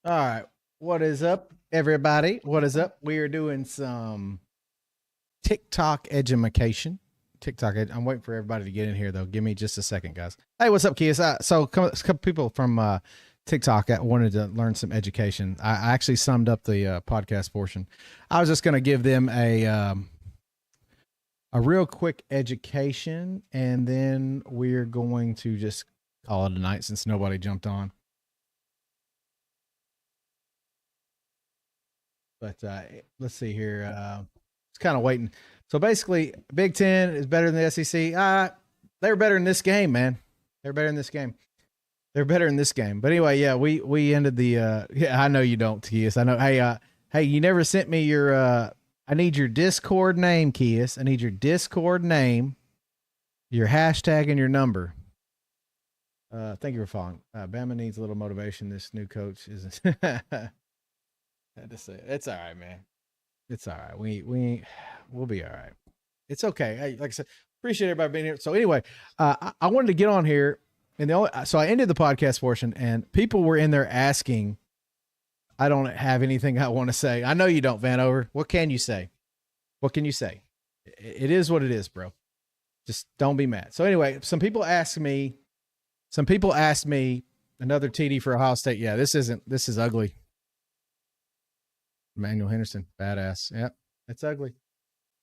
All right. What is up, everybody? What is up? We are doing some TikTok edumacation. I'm waiting for everybody to get in here, though. Give me just a second, guys. Hey, what's up, Kias? So, a couple people from TikTok that wanted to learn some education. I actually summed up the podcast portion. I was just going to give them a real quick education, and then we're going to just call it a night since nobody jumped on. But let's see here. It's kind of waiting. So basically, Big Ten is better than the SEC. They were better in this game, man. They're better in this game. They're better in this game. But anyway, yeah, we ended the. Yeah, I know you don't, Kias. I know. Hey, you never sent me your. I need your Discord name, Kias. I need your Discord name, your hashtag, and your number. Thank you for following. Bama needs a little motivation. This new coach isn't. Had to say it's all right, man. It's all right. We'll be all right. It's okay. Hey, like I said, appreciate everybody being here. So anyway, I wanted to get on here, and so I ended the podcast portion, and people were in there asking. I don't have anything I want to say. I know you don't, Vanover. What can you say? What can you say? It is what it is, bro. Just don't be mad. So anyway, some people asked me. Another TD for Ohio State. Yeah, this is ugly. Emmanuel Henderson, badass. Yep, it's ugly.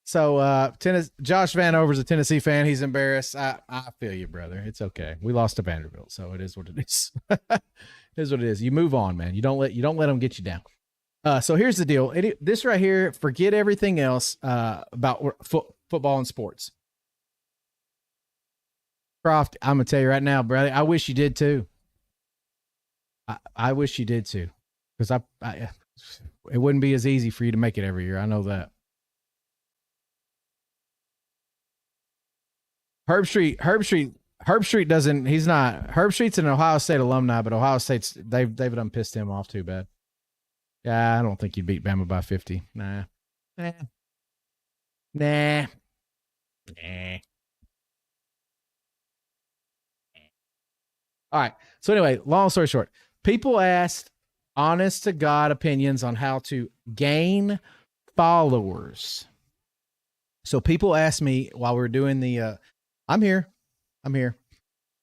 So Josh Vanover's a Tennessee fan. He's embarrassed. I feel you, brother. It's okay. We lost to Vanderbilt, so it is what it is. It is what it is. You move on, man. You don't let them get you down. So here's the deal. This right here, forget everything else about football and sports. Croft, I'm gonna tell you right now, brother. I wish you did too. I wish you did too, because it wouldn't be as easy for you to make it every year. I know that. Herb Street doesn't. He's not. Herb Street's an Ohio State alumni, but Ohio State's they've done pissed him off too bad. Yeah, I don't think you beat Bama by 50. Nah. Nah. All right. So anyway, long story short, people asked honest to God opinions on how to gain followers. So people asked me while we were doing the I'm here.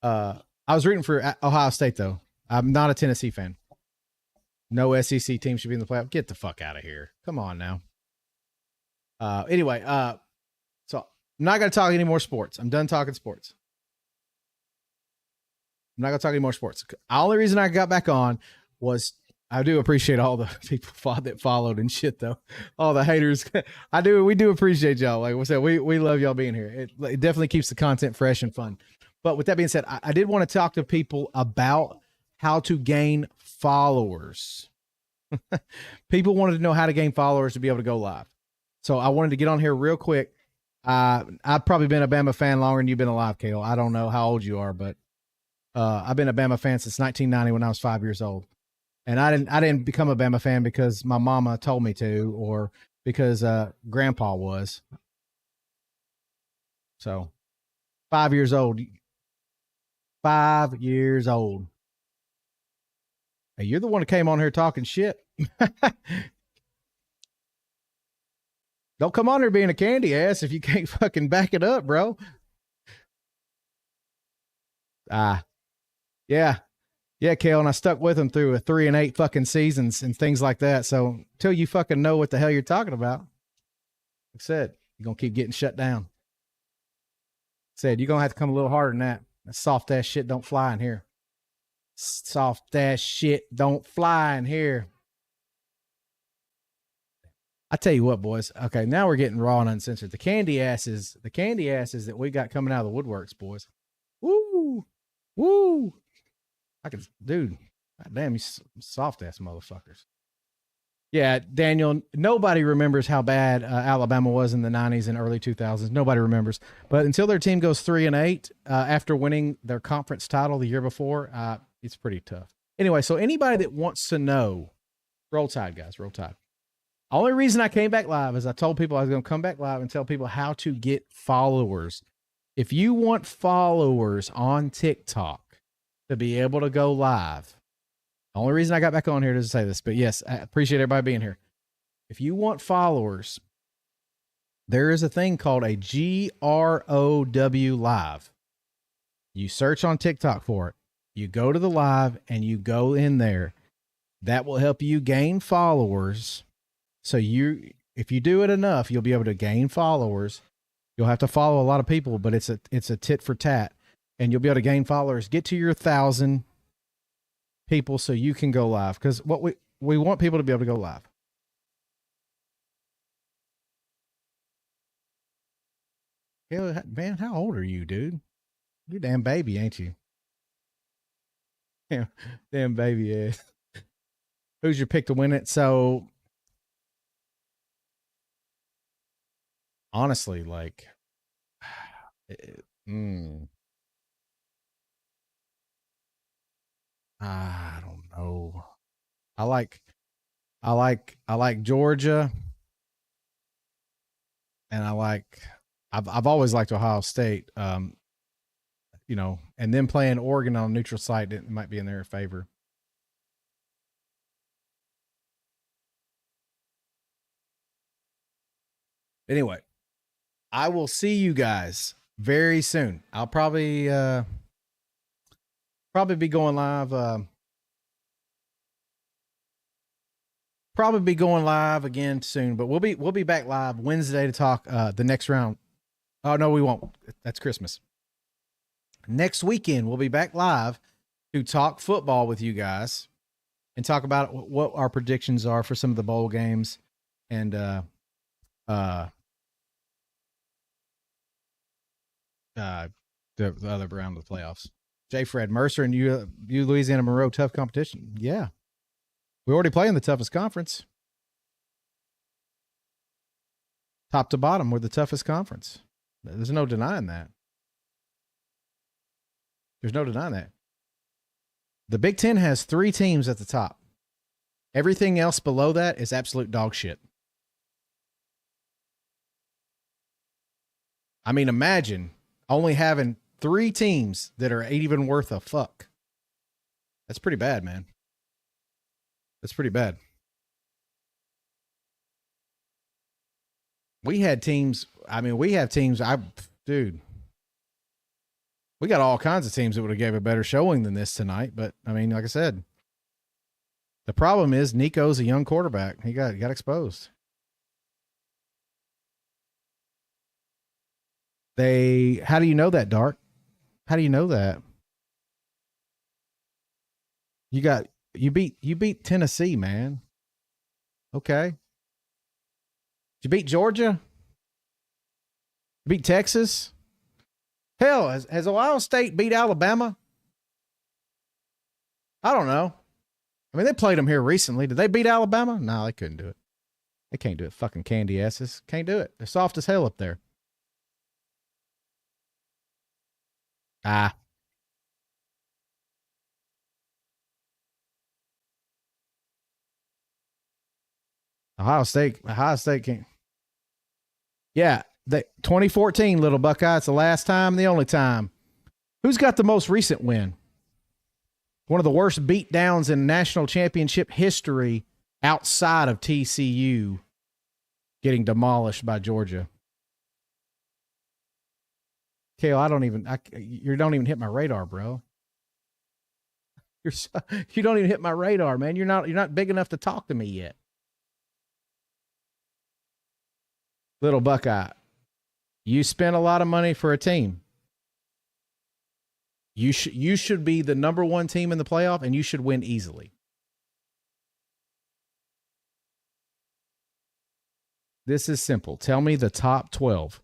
I was rooting for Ohio State though. I'm not a Tennessee fan. No SEC team should be in the playoff. Get the fuck out of here. Come on now. Anyway, so I'm not going to talk any more sports. I'm done talking sports. I'm not going to talk any more sports. The only reason I got back on was I do appreciate all the people that followed and shit though. All the haters. We do appreciate y'all. Like I said, we love y'all being here. It definitely keeps the content fresh and fun. But with that being said, I did want to talk to people about how to gain followers. People wanted to know how to gain followers to be able to go live. So I wanted to get on here real quick. I've probably been a Bama fan longer than you've been alive, Kale. I don't know how old you are, but I've been a Bama fan since 1990 when I was 5 years old. And I didn't become a Bama fan because my mama told me to, or because Grandpa was. So, 5 years old. 5 years old. Hey, you're the one that came on here talking shit. Don't come on here being a candy ass if you can't fucking back it up, bro. Yeah. Yeah, Kale, and I stuck with him through a 3 and 8 fucking seasons and things like that. So until you fucking know what the hell you're talking about, like I said, you're gonna keep getting shut down. Said you're gonna have to come a little harder than that. That soft ass shit don't fly in here. Soft ass shit don't fly in here. I tell you what, boys. Okay, now we're getting raw and uncensored. The candy asses that we got coming out of the woodworks, boys. Woo, woo. I could, dude. God damn, you soft ass motherfuckers. Yeah, Daniel. Nobody remembers how bad Alabama was in the 90s and early 2000s. Nobody remembers. But until their team goes 3 and 8 after winning their conference title the year before, it's pretty tough. Anyway, so anybody that wants to know, roll tide, guys, roll tide. Only reason I came back live is I told people I was going to come back live and tell people how to get followers. If you want followers on TikTok to be able to go live, Only reason I got back on here is to say this, but yes, I appreciate everybody being here. If you want followers, there is a thing called a GROW live. You search on TikTok for it. You go to the live and you go in there. That will help you gain followers. So if you do it enough, you'll be able to gain followers. You'll have to follow a lot of people, but it's a tit for tat, and you'll be able to gain followers. Get to your 1,000 people so you can go live, because what we want people to be able to go live. Yeah, man, how old are you, dude? You're a damn baby, ain't you? Yeah, damn baby ass. Who's your pick to win it? So honestly, like, I don't know. I like Georgia, and I've always liked Ohio State. And then playing Oregon on a neutral site, it might be in their favor. Anyway, I will see you guys very soon. I'll probably be going live. Probably be going live again soon, but we'll be back live Wednesday to talk the next round. Oh no, we won't. That's Christmas. Next weekend we'll be back live to talk football with you guys and talk about what our predictions are for some of the bowl games and the other round of the playoffs. J. Fred Mercer and you Louisiana Monroe, tough competition. Yeah, we already play in the toughest conference. Top to bottom, we're the toughest conference. There's no denying that. There's no denying that. The Big Ten has 3 teams at the top. Everything else below that is absolute dog shit. I mean, imagine only having 3 teams that are even worth a fuck. That's pretty bad, man. That's pretty bad. We had teams. I mean, we have teams. Dude, we got all kinds of teams that would have gave a better showing than this tonight. But I mean, like I said, the problem is Nico's a young quarterback. He got exposed. How do you know that, Dark? How do you know that? You beat Tennessee, man. Okay. Did you beat Georgia? You beat Texas? Hell, has Ohio State beat Alabama? I don't know. I mean, they played them here recently. Did they beat Alabama? No, they couldn't do it. They can't do it. Fucking candy asses. Can't do it. They're soft as hell up there. Ohio State can't. Yeah, 2014 Little Buckeye. It's the last time, the only time. Who's got the most recent win? One of the worst beatdowns in national championship history outside of TCU getting demolished by Georgia. Kale, you don't even hit my radar, bro. You don't even hit my radar, man. You're not big enough to talk to me yet. Little Buckeye, you spent a lot of money for a team. You should be the number 1 team in the playoff, and you should win easily. This is simple. Tell me the top 12.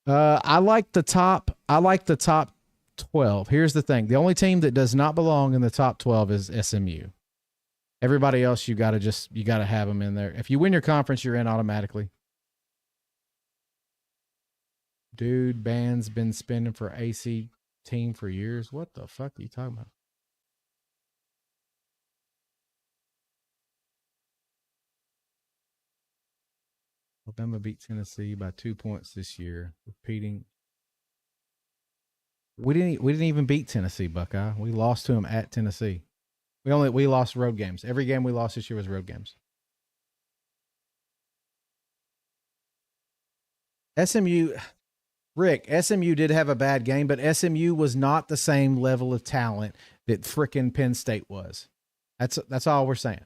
I like the top 12. Here's the thing. The only team that does not belong in the top 12 is SMU. Everybody else, you got to have them in there. If you win your conference, you're in automatically. Dude, band's been spending for AC team for years. What the fuck are you talking about? Alabama beat Tennessee by 2 points this year. Repeating. We didn't even beat Tennessee, Buckeye. We lost to them at Tennessee. We lost road games. Every game we lost this year was road games. SMU, Rick, SMU did have a bad game, but SMU was not the same level of talent that frickin' Penn State was. That's all we're saying.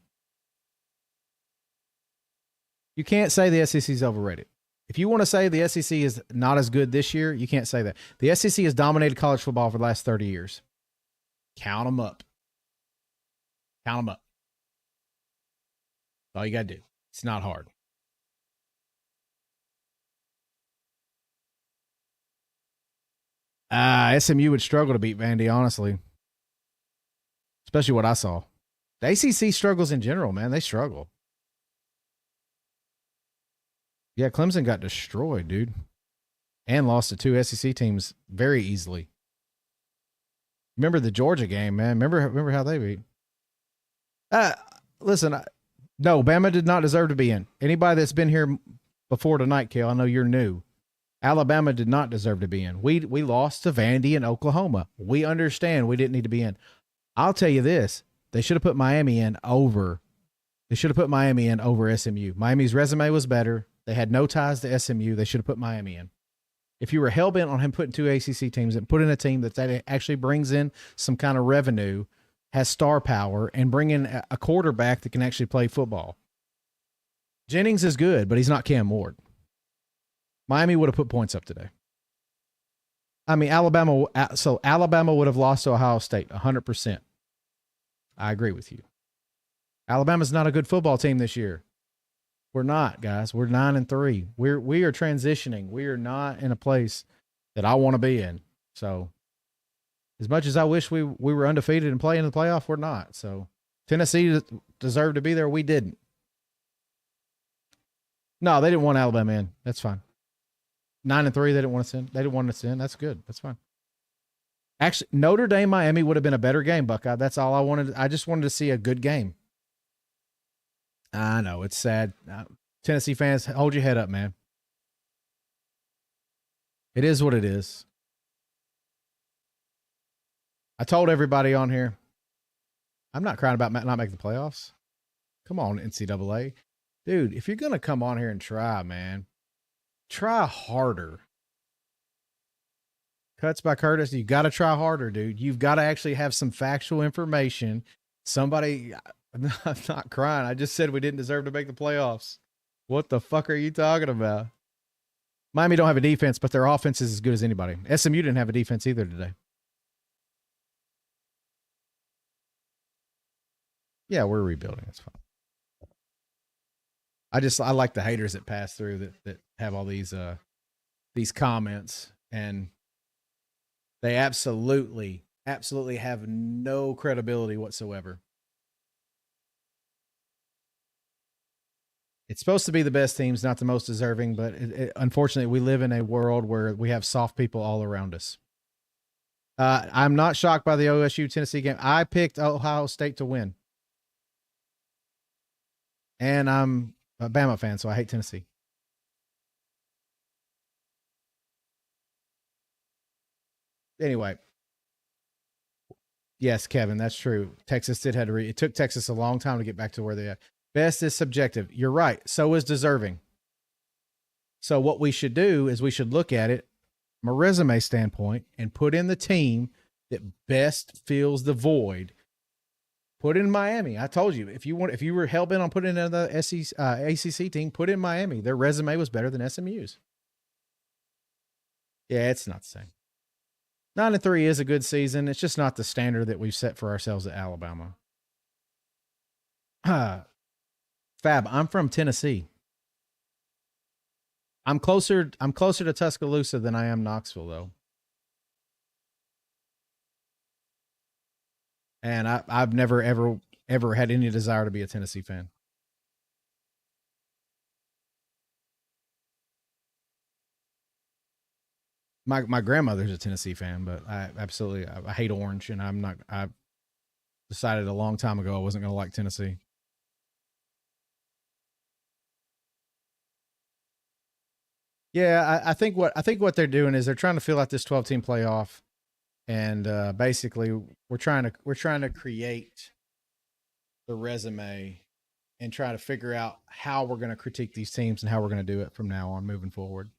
You can't say the SEC is overrated. If you want to say the SEC is not as good this year, you can't say that. The SEC has dominated college football for the last 30 years. Count them up. Count them up. That's all you got to do. It's not hard. SMU would struggle to beat Vandy, honestly. Especially what I saw. The ACC struggles in general, man. They struggle. Yeah, Clemson got destroyed, dude. And lost to two SEC teams very easily. Remember the Georgia game, man. Remember how they beat. Listen, no, Bama did not deserve to be in. Anybody that's been here before tonight, Kale, I know you're new. Alabama did not deserve to be in. We lost to Vandy and Oklahoma. We understand we didn't need to be in. I'll tell you this. They should have put Miami in over. They should have put Miami in over SMU. Miami's resume was better. They had no ties to SMU. They should have put Miami in. If you were hell-bent on him putting two ACC teams and put in a team that actually brings in some kind of revenue, has star power, and bring in a quarterback that can actually play football. Jennings is good, but he's not Cam Ward. Miami would have put points up today. I mean, Alabama would have lost to Ohio State 100%. I agree with you. Alabama's not a good football team this year. We're not, guys. We're 9-3. We are transitioning. We are not in a place that I want to be in. So, as much as I wish we were undefeated and playing in the playoff, we're not. So, Tennessee deserved to be there. We didn't. No, they didn't want Alabama in. That's fine. 9-3. They didn't want us in. They didn't want us in. That's good. That's fine. Actually, Notre Dame Miami would have been a better game, Buckeye. That's all I wanted. I just wanted to see a good game. I know it's sad. Tennessee fans, hold your head up, man. It is what it is. I told everybody on here, I'm not crying about not making the playoffs. Come on, NCAA. Dude, if you're going to come on here and try, man, try harder. Cuts by Curtis, you got to try harder, dude. You've got to actually have some factual information. Somebody, I'm not crying. I just said we didn't deserve to make the playoffs. What the fuck are you talking about? Miami don't have a defense, but their offense is as good as anybody. SMU didn't have a defense either today. Yeah, we're rebuilding. That's fine. I like the haters that pass through that have all these comments, and they absolutely have no credibility whatsoever. It's supposed to be the best teams, not the most deserving, but unfortunately, we live in a world where we have soft people all around us. I'm not shocked by the OSU Tennessee game. I picked Ohio State to win. And I'm a Bama fan, so I hate Tennessee. Anyway. Yes, Kevin, that's true. Texas did have to it took Texas a long time to get back to where they are. Best is subjective. You're right. So is deserving. So what we should do is we should look at it from a resume standpoint and put in the team that best fills the void. Put in Miami. I told you, if you were hell bent on putting in another ACC team, put in Miami. Their resume was better than SMU's. Yeah, it's not the same. 9-3 is a good season. It's just not the standard that we've set for ourselves at Alabama. Fab, I'm from Tennessee. I'm closer to Tuscaloosa than I am Knoxville, though. And I've never, ever had any desire to be a Tennessee fan. My grandmother's a Tennessee fan, but I hate orange, and I decided a long time ago I wasn't going to like Tennessee. Yeah, I think what they're doing is they're trying to fill out this 12-team playoff, and basically we're trying to create the resume and try to figure out how we're going to critique these teams and how we're going to do it from now on moving forward.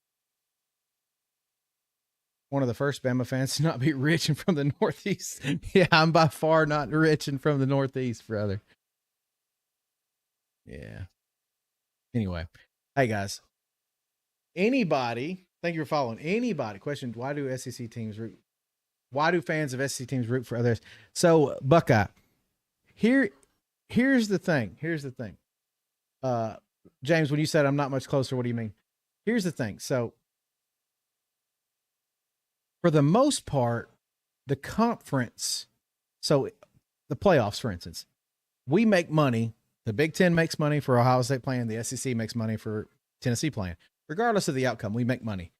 One of the first Bama fans to not be rich and from the Northeast. Yeah, I'm by far not rich and from the Northeast, brother. Yeah. Anyway, hey guys, anybody, thank you for following. Anybody question, why do SEC teams root? Why do fans of SEC teams root for others? So Buckeye, here's the thing. James, when you said I'm not much closer, what do you mean? Here's the thing. So for the most part, the conference, so the playoffs, for instance, we make money. The Big Ten makes money for Ohio State playing. The SEC makes money for Tennessee playing. Regardless of the outcome, we make money.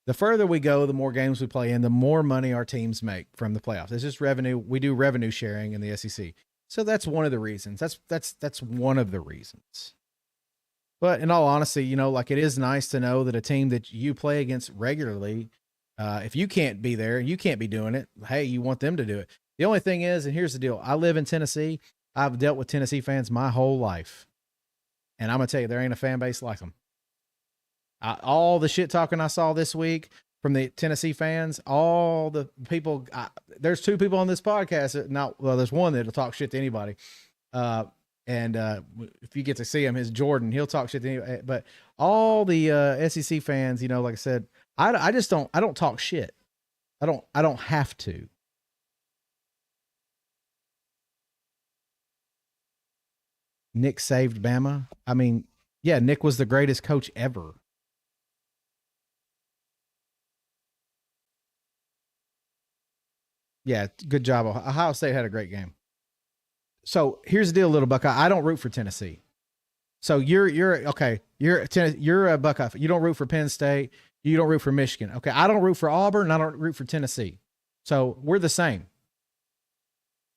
The further we go, the more games we play in, the more money our teams make from the playoffs. It's just revenue. We do revenue sharing in the SEC. So that's one of the reasons. That's one of the reasons. But in all honesty, you know, like it is nice to know that a team that you play against regularly, if you can't be there, you can't be doing it. Hey, you want them to do it. The only thing is, and here's the deal. I live in Tennessee. I've dealt with Tennessee fans my whole life. And I'm going to tell you, there ain't a fan base like them. All the shit talking I saw this week from the Tennessee fans, all the people, there's two people on this podcast. There's one that'll talk shit to anybody. If you get to see him, his Jordan, he'll talk shit to anybody. But all the SEC fans, you know, like I said, I don't talk shit. I don't have to. Nick saved Bama. I mean, yeah, Nick was the greatest coach ever. Yeah, good job. Ohio State had a great game. So here's the deal, little Buckeye. I don't root for Tennessee. So you're okay. You're a Buckeye. You don't root for Penn State. You don't root for Michigan. Okay, I don't root for Auburn. I don't root for Tennessee. So we're the same.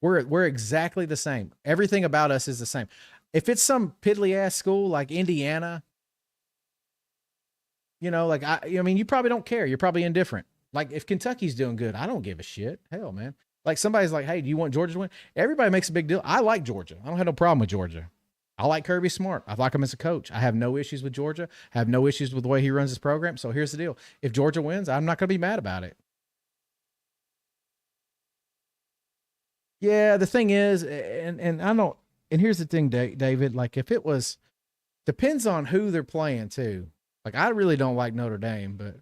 We're exactly the same. Everything about us is the same. If it's some piddly ass school like Indiana, you know, like I mean, you probably don't care. You're probably indifferent. Like if Kentucky's doing good, I don't give a shit. Hell, man. Like somebody's like, hey, do you want Georgia to win? Everybody makes a big deal. I like Georgia. I don't have no problem with Georgia. I like Kirby Smart. I like him as a coach. I have no issues with Georgia. I have no issues with the way he runs his program. So here's the deal. If Georgia wins, I'm not going to be mad about it. Yeah, the thing is, and I don't, and here's the thing, David, like if it was, depends on who they're playing too. Like I really don't like Notre Dame, but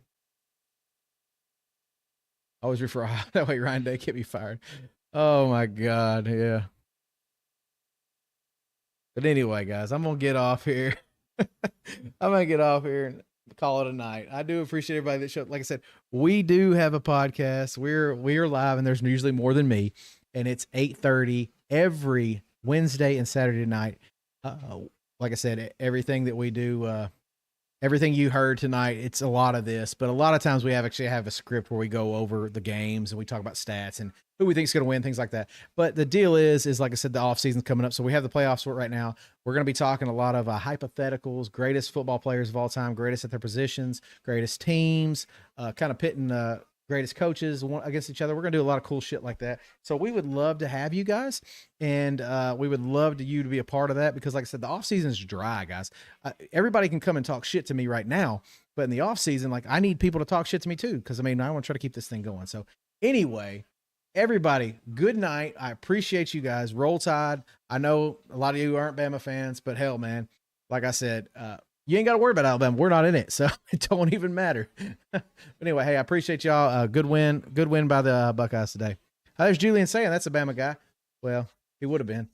I always refer that way Ryan Day can't be fired. Oh my God, yeah. But anyway, guys, I'm gonna get off here. I'm gonna get off here and call it a night. I do appreciate everybody that showed. Like I said, we do have a podcast. We're live, and there's usually more than me, and it's 8:30 every Wednesday and Saturday night. Like I said, everything that we do, everything you heard tonight, it's a lot of this, but a lot of times we actually have a script where we go over the games and we talk about stats and who we think is going to win, things like that. But the deal is like I said, the off season's coming up. So we have the playoffs right now. We're going to be talking a lot of hypotheticals, greatest football players of all time, greatest at their positions, greatest teams, kind of pitting greatest coaches against each other. We're going to do a lot of cool shit like that. So we would love to have you guys, and we would love you to be a part of that because, like I said, the off season is dry, guys. Everybody can come and talk shit to me right now, but in the off season, like I need people to talk shit to me too because I mean I want to try to keep this thing going. So anyway, everybody, good night. I appreciate you guys. Roll Tide. I know a lot of you aren't Bama fans, but hell, man, like I said, you ain't got to worry about Alabama. We're not in it, so it don't even matter. But anyway, hey, I appreciate y'all. Good win by the Buckeyes today. There's Julian saying that's a Bama guy. Well, he would have been.